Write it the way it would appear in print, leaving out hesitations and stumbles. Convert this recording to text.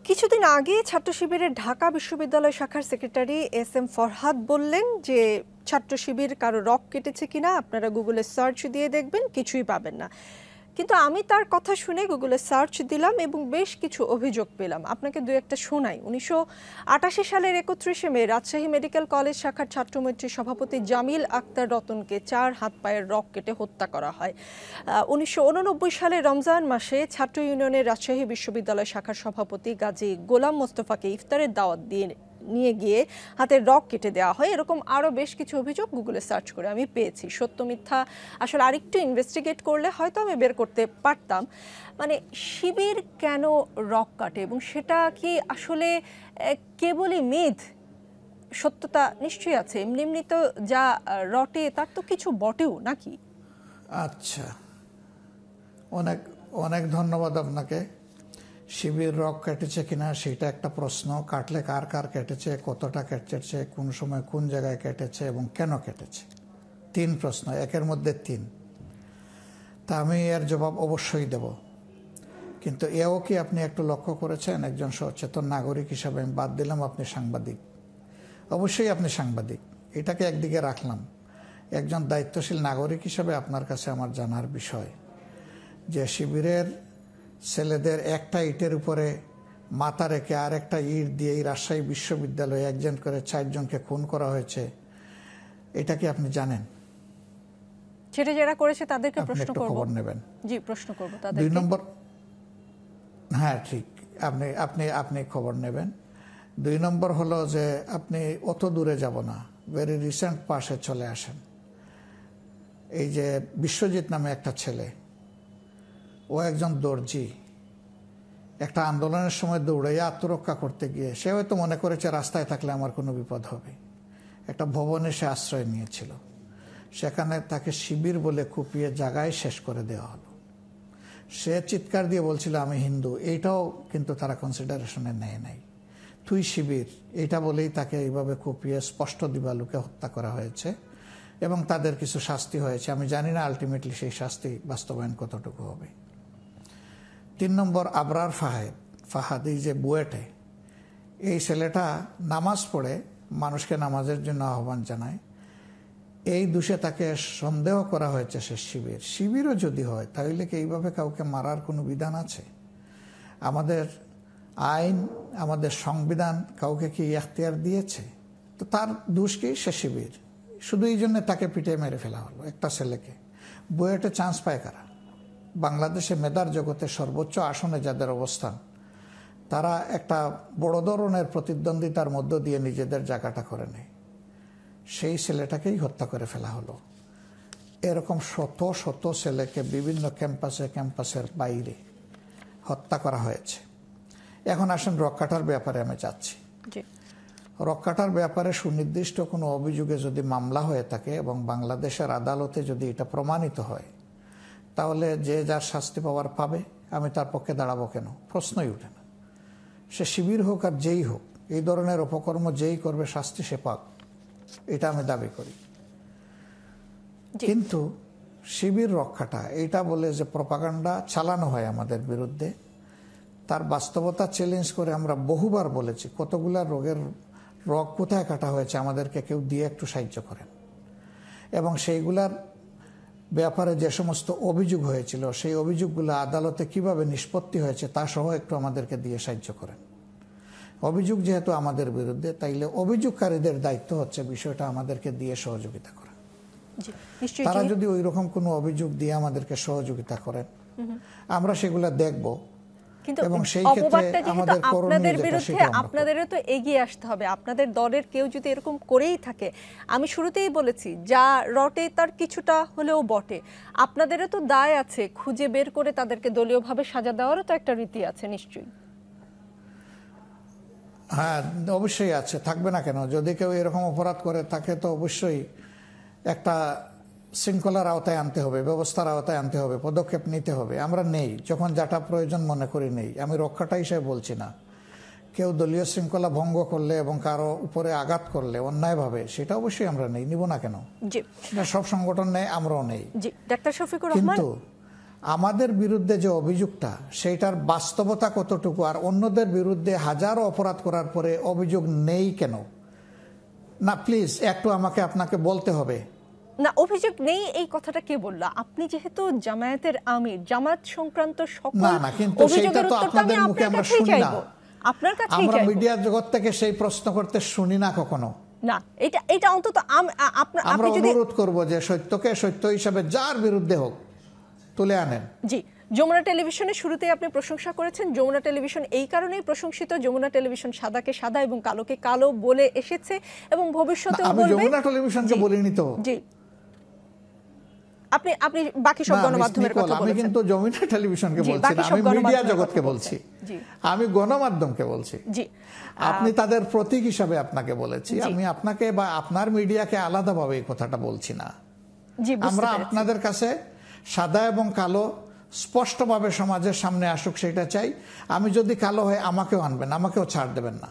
কিছুদিন আগে ছাত্র শিবিরের ঢাকা বিশ্ববিদ্যালয় শাখার সেক্রেটারি এস.এম. ফরহাদ বললেন যে ছাত্র শিবির কারো রক কেটেছে কিনা আপনারা গুগলে সার্চ দিয়ে দেখবেন, কিছুই পাবেন না। কিন্তু আমি তার কথা শুনে গুগলে সার্চ দিলাম এবং বেশ কিছু অভিযোগ পেলাম। আপনাকে দু একটা শোনাই। 1988 সালের 31শে মে রাজশাহী মেডিকেল কলেজ শাখার ছাত্রমৈত্রীর সভাপতি জামিল আক্তার রতনকে 4 হাত পায়ের রক কেটে হত্যা করা হয়। 1989 সালে রমজান মাসে ছাত্র ইউনিয়নের রাজশাহী বিশ্ববিদ্যালয় শাখার সভাপতি গাজী গোলাম মোস্তফাকে ইফতারের দাওয়াত নিয়ে গিয়ে হাতের রক কেটে দেওয়া হয়। এরকম আরও বেশ কিছু অভিযোগ গুগলে সার্চ করে আমি পেয়েছি। সত্য মিথ্যা আসলে আরেকটু ইনভেস্টিগেট করলে হয়তো আমি বের করতে পারতাম। মানে শিবির কেন রক কাটে এবং সেটা কি আসলে কেবলই মিথ? সত্যতা নিশ্চয়ই আছে। এমনি এমনি তো যা রটে তার তো কিছু বটেও নাকি? আচ্ছা, অনেক অনেক ধন্যবাদ আপনাকে। শিবির রক কেটেছে কিনা সেটা একটা প্রশ্ন। কাটলে কার কার কেটেছে, কতটা কেটেছে, কোন সময় কোন জায়গায় কেটেছে এবং কেন কেটেছে, 3 প্রশ্ন, একের মধ্যে 3। তা আমি এর জবাব অবশ্যই দেব। কিন্তু এও কি আপনি একটু লক্ষ্য করেছেন, একজন সচেতন নাগরিক হিসাবে আমি বাদ দিলাম আপনি সাংবাদিক, অবশ্যই আপনি সাংবাদিক, এটাকে একদিকে রাখলাম। একজন দায়িত্বশীল নাগরিক হিসাবে আপনার কাছে আমার জানার বিষয় যে শিবিরের ছেলেদের একটা ইটের উপরে মাথা রেখে আর একটা ইট দিয়ে এই রাজশাহী বিশ্ববিদ্যালয়ে একজন করে 4 জনকে খুন করা হয়েছে, এটা কি আপনি জানেন? সেটা যারা করেছে তাদেরকে প্রশ্ন করব, খবর নেবেন। জি, প্রশ্ন করব তাদেরকে। 2 নম্বর, হ্যাঁ ঠিক, আপনি আপনি আপনি খবর নেবেন। 2 নম্বর হলো যে আপনি অত দূরে যাব না, ভেরি রিসেন্ট পাশে চলে আসেন। এই যে বিশ্বজিৎ নামে একটা ছেলে, ও একজন দর্জি, একটা আন্দোলনের সময় দৌড়াইয়া আত্মরক্ষা করতে গিয়ে সে হয়তো মনে করেছে রাস্তায় থাকলে আমার কোনো বিপদ হবে। একটা ভবনে সে আশ্রয় নিয়েছিল, সেখানে তাকে শিবির বলে কুপিয়ে জায়গায় শেষ করে দেওয়া হলো। সে চিৎকার দিয়ে বলছিল আমি হিন্দু, এইটাও কিন্তু তারা কনসিডারেশনে নেয় নাই। তুই শিবির, এইটা বলেই তাকে এইভাবে কুপিয়ে স্পষ্ট দিবালুকে হত্যা করা হয়েছে এবং তাদের কিছু শাস্তি হয়েছে। আমি জানি না আলটিমেটলি সেই শাস্তি বাস্তবায়ন কতটুকু হবে। 3 নম্বর, আবরার ফাহাদ, এই যে বুয়েটে, এই ছেলেটা নামাজ পড়ে মানুষকে নামাজের জন্য আহ্বান জানায়। এই দোষে তাকে সন্দেহ করা হয়েছে সে শিবির। শিবিরও যদি হয় তাহলে কি এইভাবে কাউকে মারার কোনো বিধান আছে? আমাদের আইন, আমাদের সংবিধান কাউকে কি এখতিয়ার দিয়েছে? তো তার দোষ কি? সে শিবির। শুধু এই জন্য তাকে পিটিয়ে মেরে ফেলা হলো একটা ছেলেকে। বুয়েটে চান্স পায় কারা? বাংলাদেশে মেধার জগতে সর্বোচ্চ আসনে যাদের অবস্থান, তারা একটা বড় ধরনের প্রতিদ্বন্দ্বিতার মধ্য দিয়ে নিজেদের জায়গাটা করে নেয়। সেই ছেলেটাকেই হত্যা করে ফেলা হলো। এরকম শত শত ছেলেকে বিভিন্ন ক্যাম্পাসের বাইরে হত্যা করা হয়েছে। এখন আসেন রক কাটার ব্যাপারে আমি যাচ্ছি। রক কাটার ব্যাপারে সুনির্দিষ্ট কোনো অভিযোগে যদি মামলা হয়ে থাকে এবং বাংলাদেশের আদালতে যদি এটা প্রমাণিত হয়, তাহলে যে যার শাস্তি পাওয়ার পাবে। আমি তার পক্ষে দাঁড়াবো কেন? প্রশ্নই উঠে না। সে শিবির হোক আর যেই হোক, এই ধরনের অপকর্ম যেই করবে শাস্তি সে পাক, এটা আমি দাবি করি। কিন্তু শিবির রক্ষাটা এইটা বলে যে প্রপাগান্ডা চালানো হয় আমাদের বিরুদ্ধে, তার বাস্তবতা চ্যালেঞ্জ করে আমরা বহুবার বলেছি কতগুলা রোগের রগ কোথায় কাটা হয়েছে আমাদেরকে কেউ দিয়ে একটু সাহায্য করেন। এবং সেইগুলার ব্যাপারে যে সমস্ত অভিযোগ হয়েছিল সেই অভিযোগগুলো আদালতে কিভাবে নিষ্পত্তি হয়েছে তা সহ একটু আমাদেরকে দিয়ে সাহায্য করেন। অভিযোগ যেহেতু আমাদের বিরুদ্ধে, তাইলে অভিযোগকারীদের দায়িত্ব হচ্ছে বিষয়টা আমাদেরকে দিয়ে সহযোগিতা করা। তারা যদি ওই রকম কোনো অভিযোগ দিয়ে আমাদেরকে সহযোগিতা করেন, আমরা সেগুলা দেখব। কিন্তু আপনাদের বিরুদ্ধে আপনাদেরও তো এগিয়ে আসতে হবে। আপনাদের দলের কেউ যদি এরকম করেই থাকে, আমি শুরুতেই বলেছি যা রটে তার কিছুটা হলেও বটে। আপনাদেরও তো দায় আছে খুঁজে বের করে তাদেরকে দলীয়ভাবে সাজা দেওয়ারও তো একটা রীতি আছে নিশ্চয়ই। হ্যাঁ, অবশ্যই আছে, থাকবে না কেন? যদি কেউ এরকম অপরাধ করে তাকে তো অবশ্যই একটা শৃঙ্খলার আওতায় আনতে হবে, ব্যবস্থার আওতায় আনতে হবে, পদক্ষেপ নিতে হবে। আমরা নেই, যখন যাটা প্রয়োজন মনে করি নেই। আমি রক্ষাটা হিসেবে বলছি না। কেউ দলীয় শৃঙ্খলা ভঙ্গ করলে এবং কারো উপরে আঘাত করলে অন্যায়ভাবে, সেটা অবশ্যই আমরা নেই, নিব না কেন? সেটা সব সংগঠন নেই, আমরাও নেই। ডাক্তার শফিকুর রহমান, কিন্তু আমাদের বিরুদ্ধে যে অভিযোগটা সেইটার বাস্তবতা কতটুকু, আর অন্যদের বিরুদ্ধে হাজারো অপরাধ করার পরে অভিযোগ নেই কেন? না প্লিজ একটু আমাকে আপনাকে বলতে হবে। না, অভিযোগ নেই এই কথাটা কে বললো? আপনি যেহেতু জামায়াতের আমির, জামায়াত সংক্রান্ত সকল না কিন্তু সেটা অভিযোগের তো উত্তরটা আমি আপনাদের মুখে আপনার আমরা কাছেই শুনি না, চাইবো, আপনার কাছেই আমরা চাইবো। মিডিয়ার জগৎ থেকে সেই প্রশ্ন করতে শুনি না কখনো। না, এটা অন্তত আমরা আপনি যদি অনুরোধ করব যে সত্যকে সত্য হিসাবে যার বিরুদ্ধে হোক তুলে আনেন। জি, যমুনা টেলিভিশনের শুরুতেই আপনি প্রশংসা করেছেন। যমুনা টেলিভিশন এই কারণেই প্রশংসিত, যমুনা টেলিভিশন সাদাকে সাদা এবং কালোকে কালো বলে এসেছে এবং ভবিষ্যতেও আমি বলবে। যমুনা টেলিভিশনকে বলিনি তো। জি, আপনি বাকি সব গণমাধ্যমের কথা আমি বলেছেন। কিন্তু যমুনা টেলিভিশনকে বলছি বাকি না, সব আমি মিডিয়া গণমাধ্যমের জগৎকে কথা বলছি, জি। আমি গণমাধ্যমকে বলছি। জি, আপনি তাদের প্রতীক হিসাবে আপনাকে বলেছি, আমি আপনাকে বা আপনার মিডিয়াকে আলাদাভাবে এই কথাটা বলছি না। জি, বুঝতে আমরা পেরেছি। আপনাদের কাছে সাদা এবং কালো স্পষ্টভাবে সমাজের সামনে আসুক সেটা চাই। আমি যদি কালো হয় আমাকেও আনবেন, আমাকেও ছাড় দেবেন না।